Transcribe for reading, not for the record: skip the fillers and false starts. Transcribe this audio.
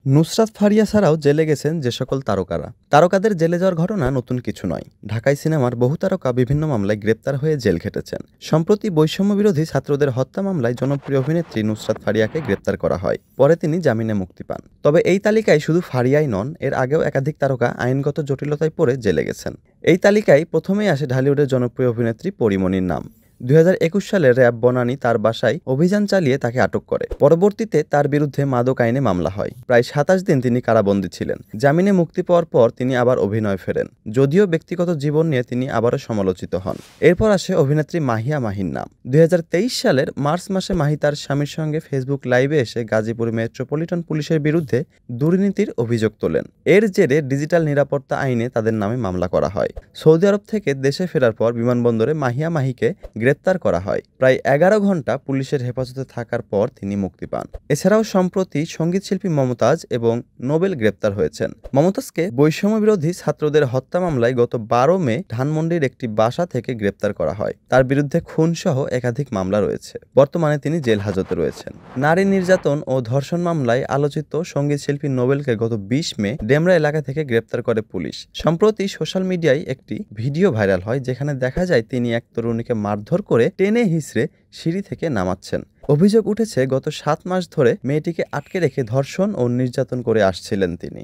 নুসরাত ফারিয়া ছাড়াও জেলে গেছেন যে সকল তারকাদের জেলে যাওয়ার ঘটনা নতুন কিছু নয়। ঢাকাই সিনেমার বহু তারকা বিভিন্ন মামলায় গ্রেপ্তার হয়ে জেল খেটেছেন। সম্প্রতি বৈষম্য বিরোধী ছাত্রদের হত্যা মামলায় জনপ্রিয় অভিনেত্রী নুসরাত ফারিয়াকে গ্রেপ্তার করা হয়। পরে তিনি জামিনে মুক্তি পান। তবে এই তালিকায় শুধু ফারিয়াই নন, এর আগেও একাধিক তারকা আইনগত জটিলতায় পড়ে জেলে গেছেন। এই তালিকায় প্রথমেই আসে ঢালিউডের জনপ্রিয় অভিনেত্রী পরীমনির নাম। 2021 সালে র‍্যাব বনানী তার বাসায় অভিযান চালিয়ে তাকে আটক করে। পরবর্তীতে তার বিরুদ্ধে মাদক আইনে মামলা হয়। প্রায় 27 দিন তিনি কারাবন্দী ছিলেন। জামিনে মুক্তি পাওয়ার পর তিনি আবার অভিনয়ে ফেরেন। যদিও ব্যক্তিগত জীবন নিয়ে তিনি আবারও সমালোচিত হন। এরপর আসে অভিনেত্রী মাহিয়া মাহির নাম। 2023 সালের মার্চ মাসে মাহি তার স্বামীর সঙ্গে ফেসবুক লাইভে এসে গাজীপুর মেট্রোপলিটন পুলিশের বিরুদ্ধে দুর্নীতির অভিযোগ তোলেন। এর জেরে ডিজিটাল নিরাপত্তা আইনে তাদের নামে মামলা করা হয়। সৌদি আরব থেকে দেশে ফেরার পর বিমানবন্দরে মাহিয়া মাহিকে গ্রেপ্তার করা হয়। প্রায় 11 ঘন্টা পুলিশের হেফাজতে থাকার পর তিনি মুক্তি পান। এছাড়াও সম্প্রতি সঙ্গীতশিল্পী মমতাজ এবং নোবেল গ্রেপ্তার হয়েছেন। মমতাজকে বৈষম্য বিরোধী ছাত্রদের হত্যা মামলায় গত 12 মে ধানমন্ডির একটি বাসা থেকে গ্রেপ্তার করা হয়। তার বিরুদ্ধে খুনসহ একাধিক মামলা রয়েছে। বর্তমানে তিনি জেল হাজতে রয়েছেন। নারী নির্যাতন ও ধর্ষণ মামলায় আলোচিত সঙ্গীতশিল্পী নোবেলকে গত 20 মে ডেমরা এলাকা থেকে গ্রেপ্তার করে পুলিশ। সম্প্রতি সোশ্যাল মিডিয়ায় একটি ভিডিও ভাইরাল হয়, যেখানে দেখা যায় তিনি এক তরুণীকে মারধর করে টেনে হিঁচড়ে সিঁড়ি থেকে নামাচ্ছেন। অভিযোগ উঠেছে, গত 7 মাস ধরে মেয়েটিকে আটকে রেখে ধর্ষণ ও নির্যাতন করে আসছিলেন তিনি।